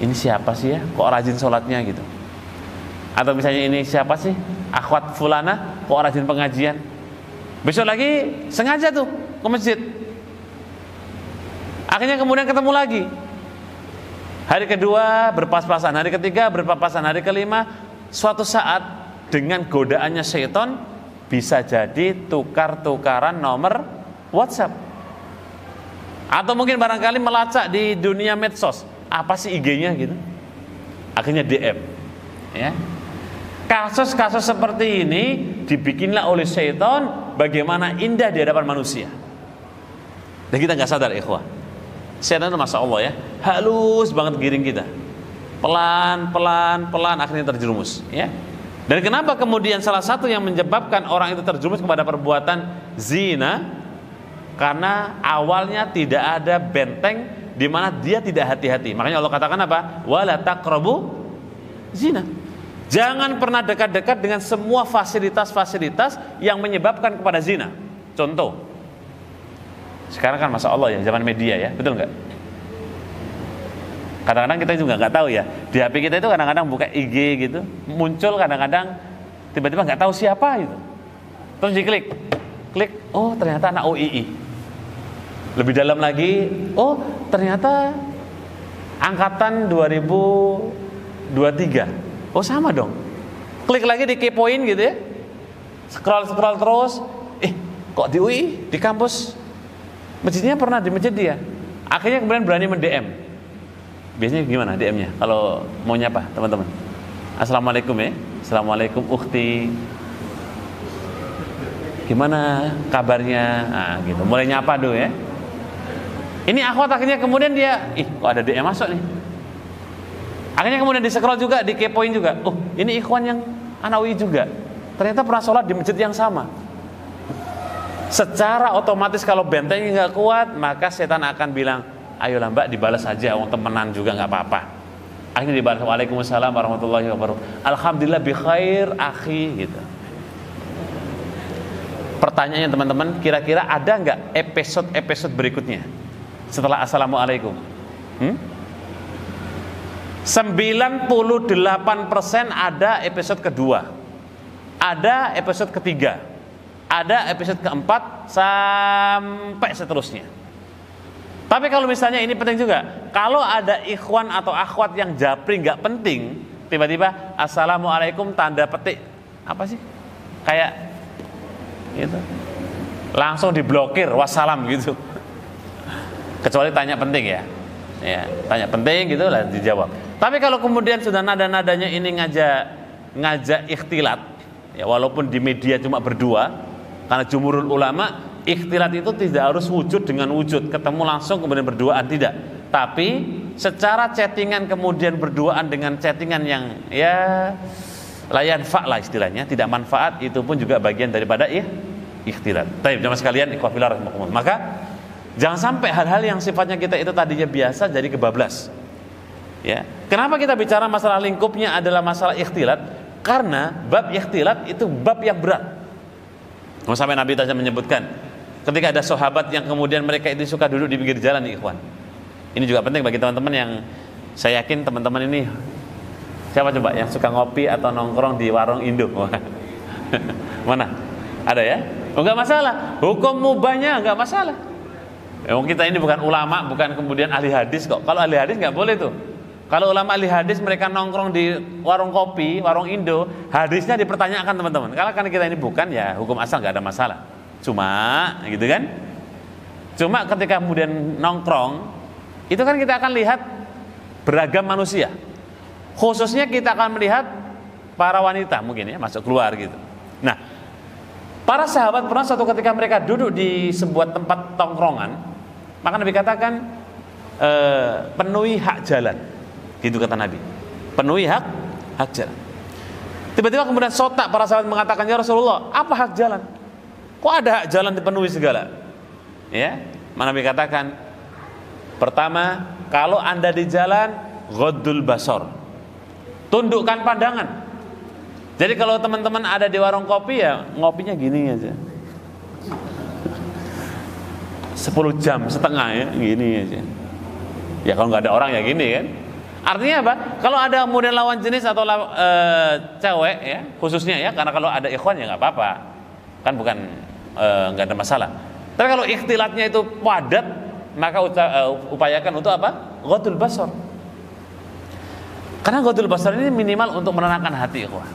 ini siapa sih ya? Kok rajin sholatnya gitu? Atau misalnya ini siapa sih? Akhwat fulana, kok rajin pengajian? Besok lagi sengaja tuh ke masjid. Akhirnya kemudian ketemu lagi. Hari kedua berpas-pasan, hari ketiga berpas-pasan, hari kelima suatu saat dengan godaannya syaitan bisa jadi tukar-tukaran nomor WhatsApp. Atau mungkin barangkali melacak di dunia medsos, apa sih IG-nya gitu. Akhirnya DM. Ya. Kasus-kasus seperti ini dibikinlah oleh syaitan bagaimana indah di hadapan manusia. Dan kita nggak sadar ikhwah. Syaitan itu masya Allah ya, halus banget giring kita. Pelan akhirnya terjerumus. Ya. Dan kenapa kemudian salah satu yang menyebabkan orang itu terjerumus kepada perbuatan zina? Karena awalnya tidak ada benteng di mana dia tidak hati-hati. Makanya Allah katakan apa? Wala taqrabu zina. Jangan pernah dekat-dekat dengan semua fasilitas-fasilitas yang menyebabkan kepada zina. Contoh, sekarang kan masya Allah ya, zaman media ya, betul nggak? Kadang-kadang kita juga nggak tahu ya, di HP kita itu kadang-kadang buka IG gitu, muncul kadang-kadang tiba-tiba nggak tahu siapa itu, terus diklik, oh ternyata anak UII. Lebih dalam lagi, oh ternyata angkatan 2023. Oh sama dong. Klik lagi dikepoin gitu ya. Scroll terus. Kok di UI, di kampus masjidnya pernah di masjid dia. Akhirnya kemudian berani men-DM. Biasanya gimana DM-nya? Kalau mau nyapa teman-teman. Assalamualaikum ya. Assalamualaikum ukhti. Gimana kabarnya? Nah, gitu. Mulai nyapa dulu ya. Ini akhwat akhirnya kemudian dia, kok ada DM masuk nih. Akhirnya kemudian di-scroll juga, dikepoin juga. Oh, ini ikhwan yang Anawi juga. Ternyata pernah sholat di masjid yang sama. Secara otomatis kalau bentengnya nggak kuat, maka setan akan bilang, ayolah mbak dibalas saja, orang temenan juga nggak apa-apa. Akhirnya dibalas, waalaikumsalam warahmatullahi wabarakatuh. Alhamdulillah bi khair akhi gitu. Pertanyaannya teman-teman, kira-kira ada nggak episode berikutnya setelah assalamualaikum? 98% ada episode kedua. ada episode ketiga, ada episode keempat, sampai seterusnya. Tapi kalau misalnya ini penting juga, kalau ada ikhwan atau akhwat yang japri nggak penting, tiba-tiba assalamualaikum tanda petik apa sih, kayak gitu, langsung diblokir wassalam gitu. Kecuali tanya penting ya, tanya penting gitu lah dijawab. Tapi kalau kemudian sudah nada-nadanya ini ngajak ikhtilat, ya walaupun di media cuma berdua, karena jumhurul ulama ikhtilat itu tidak harus wujud dengan wujud, ketemu langsung kemudian berduaan, tidak. Tapi secara chattingan kemudian berduaan dengan chattingan yang ya layan fa' lah istilahnya, tidak manfaat, itu pun juga bagian daripada ikhtilat. Baik, jemaah sekalian, ikhwafillah rahimakumullah. Maka jangan sampai hal-hal yang sifatnya kita itu tadinya biasa jadi kebablas. Ya. Kenapa kita bicara masalah lingkupnya adalah masalah ikhtilat? Karena bab ikhtilat itu bab yang berat. Sampai Nabi tadi menyebutkan ketika ada sahabat yang kemudian mereka itu suka duduk di pinggir jalan nih, ikhwan. Ini juga penting bagi teman-teman yang saya yakin teman-teman ini siapa coba yang suka ngopi atau nongkrong di warung Indo? Mana? Ada ya? Enggak masalah. Hukum mubahnya enggak masalah. Kita ini bukan ulama, bukan kemudian ahli hadis kok. Kalau ahli hadis enggak boleh tuh. Kalau ulama ahli hadis mereka nongkrong di warung kopi, warung Indo, hadisnya dipertanyakan teman-teman. Kalau kan kita ini bukan, ya hukum asal enggak ada masalah. Cuma gitu kan? Cuma ketika kemudian nongkrong, itu kan kita akan lihat beragam manusia. Khususnya kita akan melihat para wanita mungkin ya, masuk keluar gitu. Nah, para sahabat pernah suatu ketika mereka duduk di sebuah tempat tongkrongan, maka Nabi katakan penuhi hak jalan. Gitu kata Nabi. Penuhi hak jalan. Tiba-tiba kemudian sontak para sahabat mengatakan, "Ya Rasulullah, apa hak jalan? Kok ada hak jalan dipenuhi segala?" Ya, Nabi katakan, pertama, kalau Anda di jalan, ghaddul basar, tundukkan pandangan. Jadi kalau teman-teman ada di warung kopi ya ngopinya gini aja, 10 jam setengah ya gini aja. Ya kalau nggak ada orang ya gini kan. Artinya apa? Kalau ada kemudian lawan jenis atau cewek ya khususnya ya, karena kalau ada ikhwan ya nggak apa-apa, kan bukan nggak ada masalah. Tapi kalau ikhtilatnya itu padat, maka upayakan untuk apa? Ghaddul basar. Karena ghaddul basar ini minimal untuk menenangkan hati ikhwan.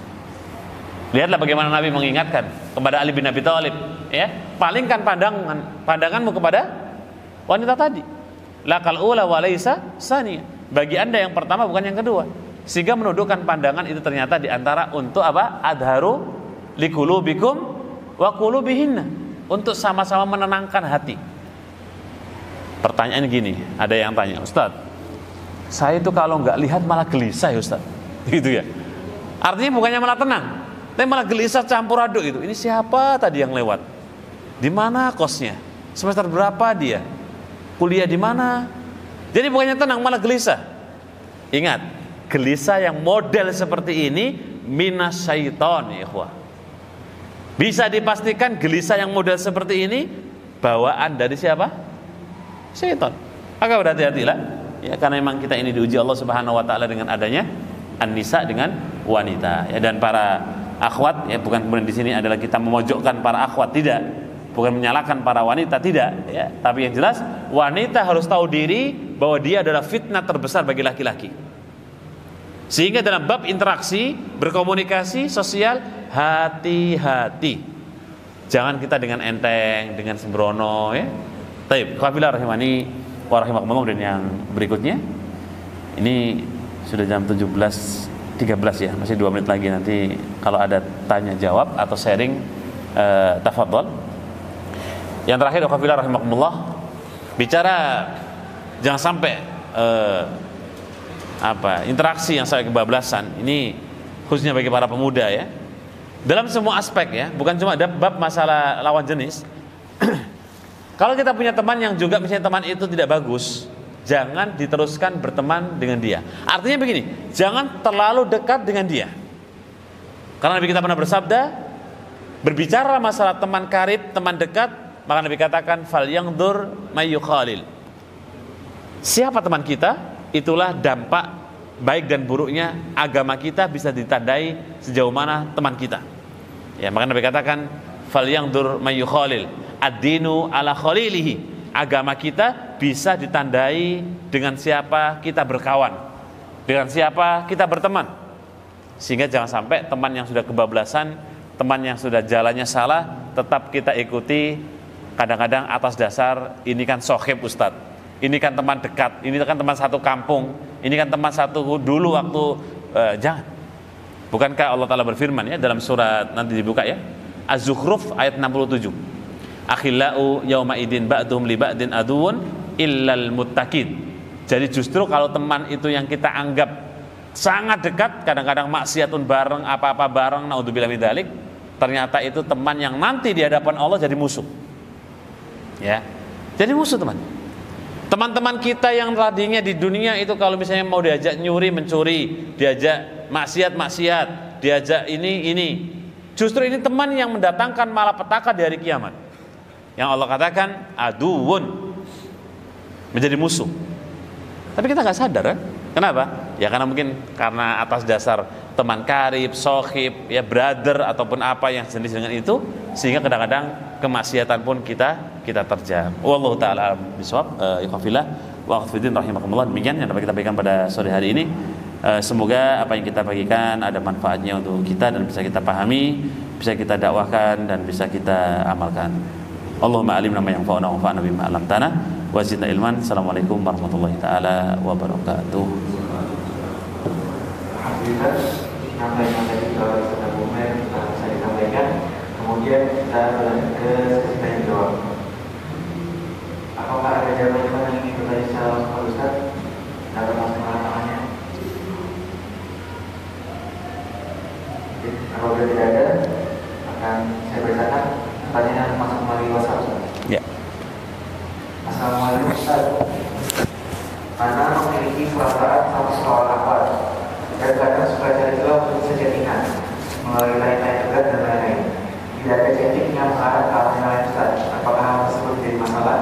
Lihatlah bagaimana Nabi mengingatkan kepada Ali bin Abi Thalib, ya, palingkan pandanganmu kepada wanita tadi. Lakal ula wa laisa saniya. Bagi Anda yang pertama bukan yang kedua. Sehingga menundukkan pandangan itu ternyata diantara untuk apa? Adharu liqulubikum wa qulubihinna. Untuk sama-sama menenangkan hati. Pertanyaan gini, ada yang tanya, "Ustaz, saya itu kalau nggak lihat malah gelisah ya Ustaz." Gitu ya. Artinya bukannya malah tenang, tapi malah gelisah campur aduk itu. Ini siapa tadi yang lewat? Di mana kosnya? Semester berapa dia? Kuliah di mana? Jadi bukannya tenang malah gelisah. Ingat, gelisah yang model seperti ini minas syaiton ya ikhwah. Bisa dipastikan gelisah yang model seperti ini bawaan dari siapa? Syaiton. Maka berhati-hatilah ya, karena memang kita ini diuji Allah Subhanahu wa taala dengan adanya an-nisa dengan wanita ya. Dan para akhwat ya, bukan kemudian di sini adalah kita memojokkan para akhwat, tidak. Bukan menyalahkan para wanita, tidak ya. Tapi yang jelas wanita harus tahu diri bahwa dia adalah fitnah terbesar bagi laki-laki. Sehingga dalam bab interaksi, berkomunikasi sosial, hati-hati. Jangan kita dengan enteng, dengan sembrono ya. Baik, qabilah rahimani wa rahimakumullah. Dan yang berikutnya ini sudah jam 17.13 ya, masih 2 menit lagi. Nanti kalau ada tanya jawab atau sharing tafadhol. Yang terakhir, qabilah rahimakumullah, bicara jangan sampai interaksi yang sampai kebablasan. Ini khususnya bagi para pemuda ya. Dalam semua aspek ya, bukan cuma ada bab masalah lawan jenis. Kalau kita punya teman yang juga misalnya teman itu tidak bagus, jangan diteruskan berteman dengan dia. Artinya begini, jangan terlalu dekat dengan dia. Karena Nabi kita pernah bersabda, berbicara masalah teman karib, teman dekat, maka Nabi katakan fal yangdur mayyukhalil. Siapa teman kita, itulah dampak baik dan buruknya agama kita bisa ditandai sejauh mana teman kita. Ya, maka Nabi katakan falyangdur mayyukhalil ad-dinu ala khalilihi. Agama kita bisa ditandai dengan siapa kita berkawan, dengan siapa kita berteman. Sehingga jangan sampai teman yang sudah kebablasan, teman yang sudah jalannya salah, tetap kita ikuti kadang-kadang atas dasar ini kan sohib Ustadz, ini kan teman dekat, ini kan teman satu kampung, ini kan teman satu dulu waktu jangan. Bukankah Allah Ta'ala berfirman ya dalam surat, nanti dibuka ya, Az-Zukhruf ayat 67, akhillau yauma idin ba'duhum li ba'din aduun illal muttaqin. Jadi justru kalau teman itu yang kita anggap sangat dekat, kadang-kadang maksiatun bareng, apa-apa bareng, naudzubillah min dzalik, ternyata itu teman yang nanti di hadapan Allah jadi musuh. Ya. Jadi musuh teman. Teman-teman kita yang tadinya di dunia itu kalau misalnya mau diajak nyuri mencuri, diajak maksiat, diajak ini. Justru ini teman yang mendatangkan malapetaka di hari kiamat. Yang Allah katakan aduun, menjadi musuh. Tapi kita nggak sadar kan? Kenapa? Ya karena mungkin karena atas dasar teman karib, sohib, ya brother ataupun apa yang jenis dengan itu, sehingga kadang-kadang kemaksiatan pun kita terjam. Wallahu taala bisawab. Ikhwafillah wa akhwatiddin rahimakumullah. Demikian yang dapat kita bagikan pada sore hari ini. Semoga apa yang kita bagikan ada manfaatnya untuk kita dan bisa kita pahami, bisa kita dakwahkan dan bisa kita amalkan. Allahumma alimna ma yanfa'una wa anfa'na bima 'allamtana wa zidna ilman. Assalamualaikum warahmatullahi taala wabarakatuh. Alhamdulillah, apa yang tadi kalau sudah umum telah bisa disampaikan. Kemudian kita berlanjut ke sesi tanya jawab. Apakah ada jawaban yang ingin bertanya secara langsung Ustaz? Dapat langsung tangannya. Apabila tidak ada, akan saya bacakan pertanyaan masuk melalui WhatsApp Ustaz. Ya. Assalamualaikum Ustaz. Mana memiliki perasaan sama soal apa? Kadang-kadang suka cari celah untuk settingan melalui lain-lain berat dan lain-lain. Tidak ada chatting yang mengarah ke arah lain Ustaz. Apakah hal tersebut jadi masalah?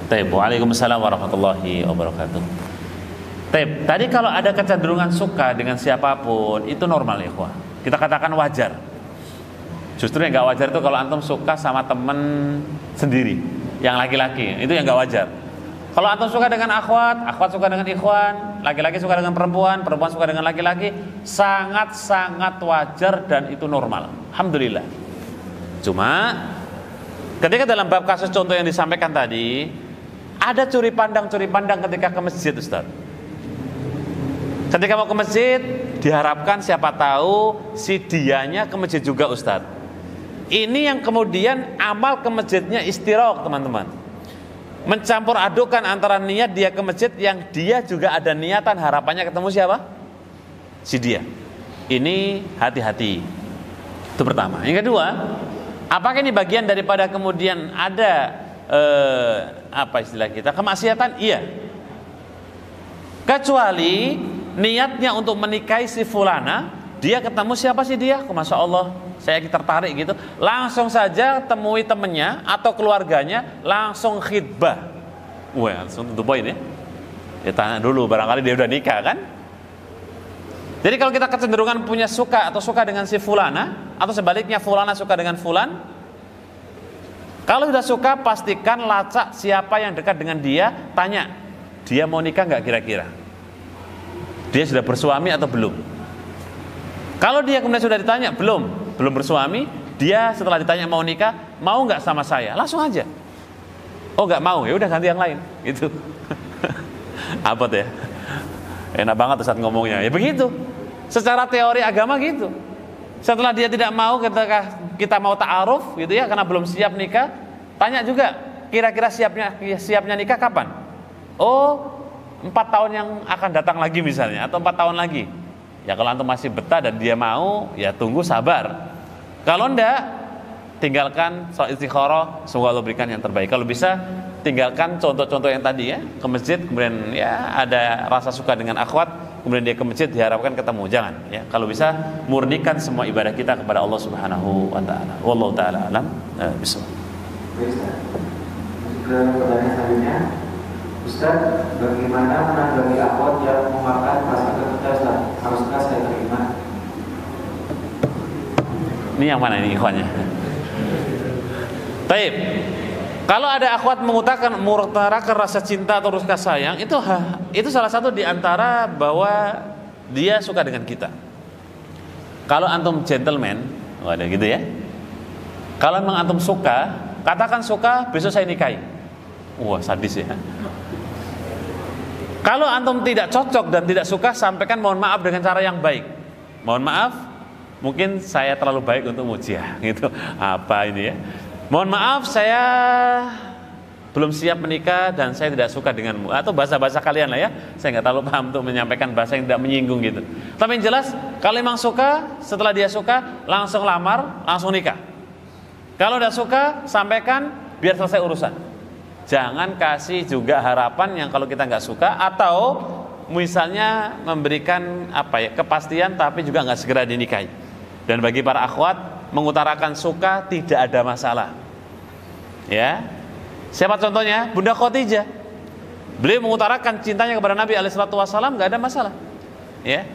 Baik, waalaikumsalam warahmatullahi wabarakatuh. Baik, tadi kalau ada kecenderungan suka dengan siapapun itu normal ya, ikhwah. Kita katakan wajar. Justru yang nggak wajar itu kalau antum suka sama temen sendiri, yang laki-laki, itu yang nggak wajar. Kalau antum suka dengan akhwat suka dengan ikhwan, laki-laki suka dengan perempuan suka dengan laki-laki, sangat-sangat wajar dan itu normal. Alhamdulillah. Cuma ketika dalam bab kasus contoh yang disampaikan tadi, ada curi pandang ketika ke masjid, Ustaz. Ketika mau ke masjid, diharapkan siapa tahu si dianya ke masjid juga, Ustaz. Ini yang kemudian amal ke masjidnya istiraq, teman-teman. Mencampur adukan antara niat dia ke masjid yang dia juga ada niatan harapannya ketemu siapa? Si dia. Ini hati-hati. Itu pertama. Yang kedua, apakah ini bagian daripada kemudian ada apa istilah kita? Kemaksiatan? Iya. Kecuali niatnya untuk menikahi si fulana, dia ketemu siapa sih dia? Masya Allah, saya tertarik gitu. Langsung saja temui temennya atau keluarganya, langsung khidbah. Wah, langsung to the point ya. Ya tanya dulu, barangkali dia udah nikah kan? Jadi kalau kita kecenderungan punya suka atau suka dengan si fulana, atau sebaliknya fulana suka dengan fulan, kalau sudah suka pastikan lacak siapa yang dekat dengan dia, tanya, dia mau nikah nggak kira-kira? Dia sudah bersuami atau belum? Kalau dia kemudian sudah ditanya belum bersuami, dia setelah ditanya mau nikah, mau nggak sama saya? Langsung aja. Oh nggak mau, ya udah ganti yang lain. Gitu. Apa tuh ya? Enak banget saat ngomongnya. Ya begitu. Secara teori agama gitu. Setelah dia tidak mau, ketika kita mau ta'aruf gitu ya, karena belum siap nikah, tanya juga kira-kira siapnya nikah kapan? Oh 4 tahun yang akan datang lagi misalnya, atau 4 tahun lagi. Ya kalau antum masih betah dan dia mau, ya tunggu sabar. Kalau enggak, tinggalkan soal istikharah, semoga Allah berikan yang terbaik. Kalau bisa, tinggalkan contoh-contoh yang tadi ya, ke masjid, kemudian ya ada rasa suka dengan akhwat, kemudian dia ke masjid diharapkan ketemu. Jangan ya. Kalau bisa, murnikan semua ibadah kita kepada Allah Subhanahu wa taala. Wallahu taala alam. Bismillah. Ke pertanyaan selanjutnya, Ustaz, bagaimana menanggapi akhwat yang memakan rasa kepedasan? Haruskah saya terima? Ini yang mana ini ikhwannya? Taib. Kalau ada akhwat mengutarakan rasa cinta atau rasa sayang, itu salah satu di antara bahwa dia suka dengan kita. Kalau antum gentleman, ada gitu ya. Kalau memang antum suka, katakan suka, besok saya nikahi. Wah, sadis ya. Kalau antum tidak cocok dan tidak suka, sampaikan mohon maaf dengan cara yang baik. Mohon maaf, mungkin saya terlalu baik untuk mujiah, gitu. Apa ini ya? Mohon maaf, saya belum siap menikah dan saya tidak suka denganmu. Atau bahasa-bahasa kalian lah ya. Saya nggak terlalu paham untuk menyampaikan bahasa yang tidak menyinggung gitu. Tapi yang jelas, kalau memang suka, setelah dia suka, langsung lamar, langsung nikah. Kalau udah suka, sampaikan biar selesai urusan. Jangan kasih juga harapan yang kalau kita nggak suka, atau misalnya memberikan kepastian tapi juga nggak segera dinikahi. Dan bagi para akhwat, mengutarakan suka tidak ada masalah. Ya, siapa contohnya? Bunda Khadijah. Beliau mengutarakan cintanya kepada Nabi SAW, nggak ada masalah. Ya,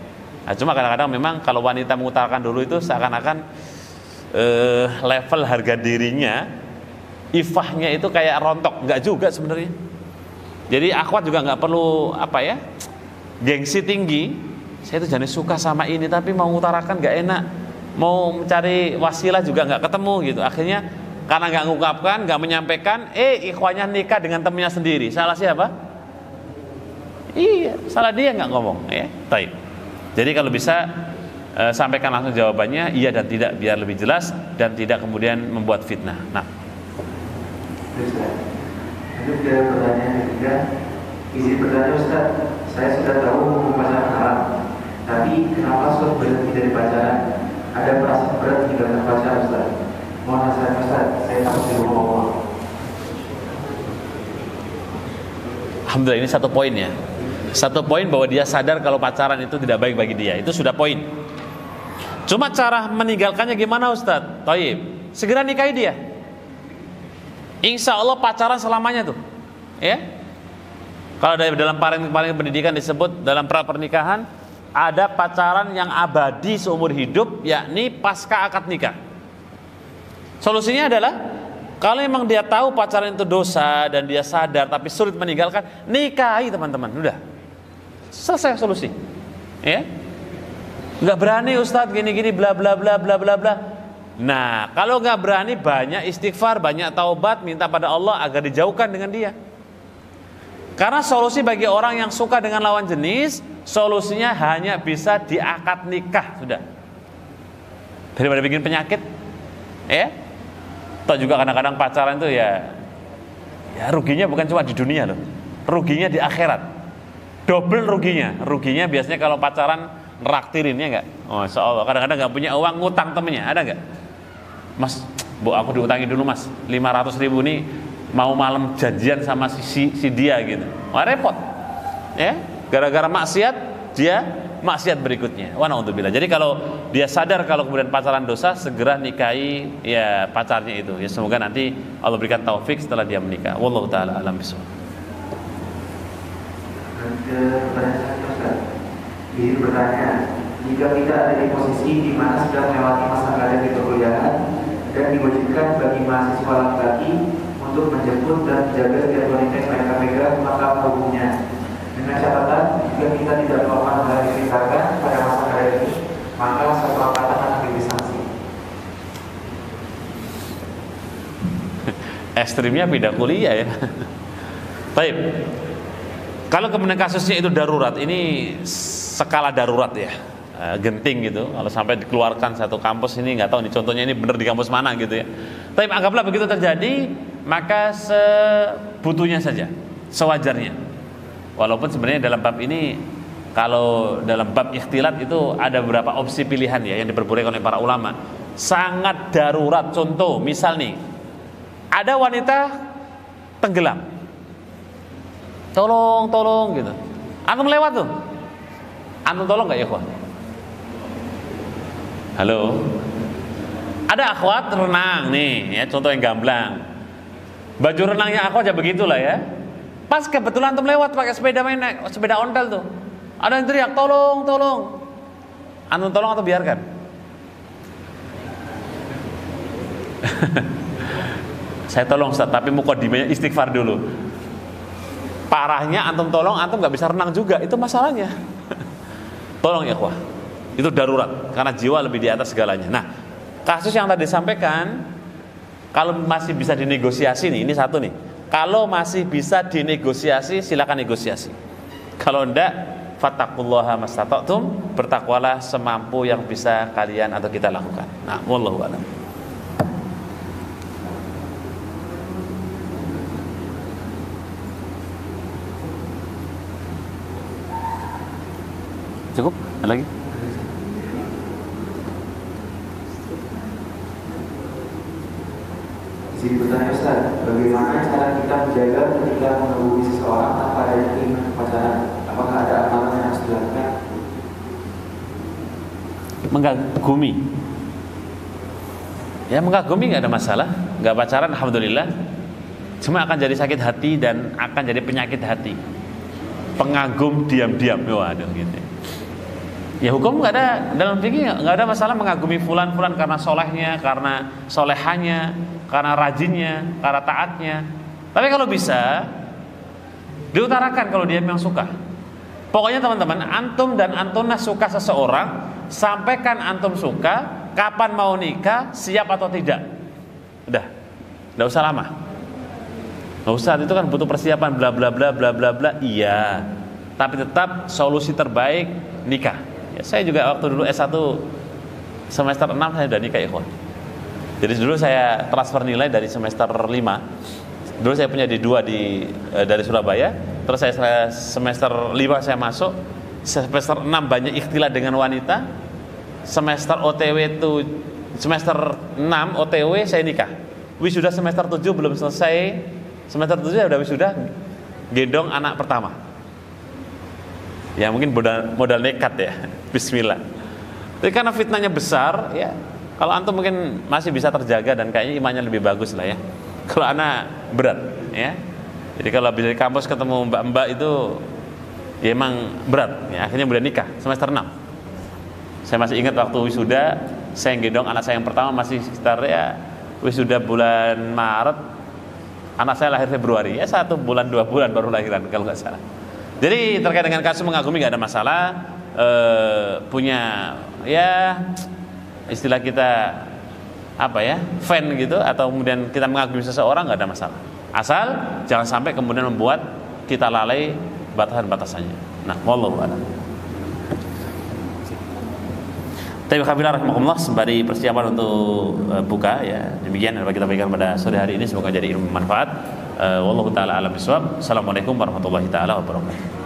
nah, cuma kadang-kadang memang kalau wanita mengutarakan dulu itu seakan-akan level harga dirinya, ifahnya itu kayak rontok, nggak juga sebenarnya. Jadi akhwat juga nggak perlu gengsi tinggi. Saya itu jadi suka sama ini tapi mau mengutarakan nggak enak. Mau mencari wasilah juga nggak ketemu gitu. Akhirnya karena nggak mengungkapkan, nggak menyampaikan, ikhwannya nikah dengan temennya sendiri. Salah siapa? Iya, salah dia nggak ngomong. Ya, taib. Jadi kalau bisa sampaikan langsung jawabannya iya dan tidak, biar lebih jelas dan tidak kemudian membuat fitnah. Nah, itu dari pertanyaan ketiga. Izin bertanya Ustaz, saya sudah tahu hukum pacaran haram, tapi kenapa sudah berhenti dari pacaran? Ada perasaan berat tinggalkan pacaran Ustaz. Mohon nasihat Ustaz, saya takut dihukum Allah. Alhamdulillah, ini satu poin ya. Satu poin bahwa dia sadar kalau pacaran itu tidak baik bagi dia. Itu sudah poin. Cuma cara meninggalkannya gimana Ustaz? Thayyib, segera nikahi dia. Insya Allah pacaran selamanya tuh. Ya. Kalau dalam paling pendidikan disebut dalam pra pernikahan, ada pacaran yang abadi seumur hidup, yakni pasca akad nikah. Solusinya adalah kalau memang dia tahu pacaran itu dosa dan dia sadar tapi sulit meninggalkan, nikahi teman-teman, udah selesai solusi. Ya, nggak berani Ustadz gini-gini bla bla bla bla bla bla. Nah, kalau nggak berani, banyak istighfar, banyak taubat, minta pada Allah agar dijauhkan dengan dia. Karena solusi bagi orang yang suka dengan lawan jenis, solusinya hanya bisa di akad nikah, sudah. Daripada bikin penyakit, ya. Atau juga kadang-kadang pacaran itu ya ruginya bukan cuma di dunia loh, ruginya di akhirat, double ruginya. Ruginya biasanya kalau pacaran neraktirin, ya nggak? Oh, insya Allah. Kadang-kadang nggak punya uang, ngutang temennya, ada nggak? Mas, Bu, aku diutangi dulu mas, 500.000 nih. Mau malam janjian sama si dia gitu. Wah, repot. Ya, gara-gara maksiat dia maksiat berikutnya. Wa naudzubillah. Jadi kalau dia sadar kalau kemudian pacaran dosa, segera nikahi ya pacarnya itu. Ya semoga nanti Allah berikan taufik setelah dia menikah. Wallahu taala alam bisawab. Izin bertanya, jika kita ada di posisi di mana sudah melewati masa karir di perkuliahan dan diwajibkan bagi mahasiswa laki-laki untuk menjemput dan menjaga setiap wanita yang mereka pegang, maka apa hukumnya? Dengan catatan, jika kita tidak melakukan hal yang diperintahkan pada masa karir ini, maka satu angkatan akan diberi sanksi. Ekstrimnya pindah kuliah ya. Baik. Kalau kemudian kasusnya itu darurat, ini skala darurat ya, genting gitu. Kalau sampai dikeluarkan satu kampus ini, nggak tahu nih contohnya ini benar di kampus mana gitu ya. Tapi anggaplah begitu terjadi, maka sebutuhnya saja, sewajarnya. Walaupun sebenarnya dalam bab ini, kalau dalam bab ikhtilat itu ada beberapa opsi pilihan ya yang diperbolehkan oleh para ulama. Sangat darurat, contoh, misal nih, ada wanita tenggelam, tolong gitu. Antum lewat tuh, antum tolong nggak ya akhwat? Halo, ada akhwat renang nih, ya contoh yang gamblang. Baju renangnya akhwat ya begitulah ya. Pas kebetulan antum lewat pakai sepeda sepeda ontel tuh, ada yang teriak tolong. Antum tolong atau biarkan? Saya tolong Ustaz, tapi mukadimahnya istighfar dulu. Parahnya antum tolong, antum nggak bisa renang juga, itu masalahnya. Tolong ya ikhwah, itu darurat karena jiwa lebih di atas segalanya. Nah, kasus yang tadi disampaikan, kalau masih bisa dinegosiasi nih, ini satu nih. Kalau masih bisa dinegosiasi, silakan negosiasi. Kalau enggak, fattaqullaha mastata'tum, bertakwalah semampu yang bisa kalian atau kita lakukan. Nah, wallahu a'lam. Cukup? Ada lagi? Jadi bertanya Ustaz, bagaimana cara kita menjaga ketika menghubungi seseorang tanpa adanya keinginan kepacaran? Apakah ada amalan yang harus dilakukan? Mengagumi. Ya mengagumi nggak ada masalah, nggak pacaran alhamdulillah. Cuma akan jadi sakit hati dan akan jadi penyakit hati. Pengagum diam-diam, waduh gitu. Ya hukum nggak ada, dalam fikih nggak ada masalah mengagumi fulan karena solehnya, karena solehannya, karena rajinnya, karena taatnya. Tapi kalau bisa diutarakan kalau dia memang suka. Pokoknya teman-teman, antum dan antuna suka seseorang, sampaikan antum suka, kapan mau nikah, siap atau tidak. Udah, nggak usah lama. Nggak usah, itu kan butuh persiapan bla bla bla bla bla bla. Iya, tapi tetap solusi terbaik nikah. Ya, saya juga waktu dulu S1 semester 6 saya udah nikah ikhwan. Jadi dulu saya transfer nilai dari semester 5. Dulu saya punya D2 dari Surabaya. Terus saya semester 5 saya masuk. Semester 6 banyak ikhtilat dengan wanita. Semester OTW itu semester 6 OTW saya nikah. Wisuda semester 7 belum selesai. Semester 7 ya udah wisuda, gendong anak pertama. Ya mungkin modal nekat ya. Bismillah. Tapi karena fitnahnya besar ya, kalau antum mungkin masih bisa terjaga dan kayaknya imannya lebih bagus lah ya. Kalau anak berat ya. Jadi kalau habis dari kampus ketemu mbak-mbak itu ya emang berat ya. Akhirnya udah nikah semester 6. Saya masih ingat waktu wisuda, saya gendong anak saya yang pertama masih sekitar ya wisuda bulan Maret. Anak saya lahir Februari, ya 1 bulan 2 bulan baru lahiran kalau nggak salah. Jadi terkait dengan kasus mengagumi nggak ada masalah. Punya ya istilah kita apa ya, fan gitu, atau kemudian kita mengagumi seseorang nggak ada masalah. Asal jangan sampai kemudian membuat kita lalai batasan-batasannya. Nah, wallahu a'lam. Tapi kafilah rahimakumullah, sembari persiapan untuk buka ya, demikian yang kita berikan pada sore hari ini, semoga jadi ilmu manfaat. Wallahu taala alam bisawab. Assalamualaikum warahmatullahi taala wabarakatuh.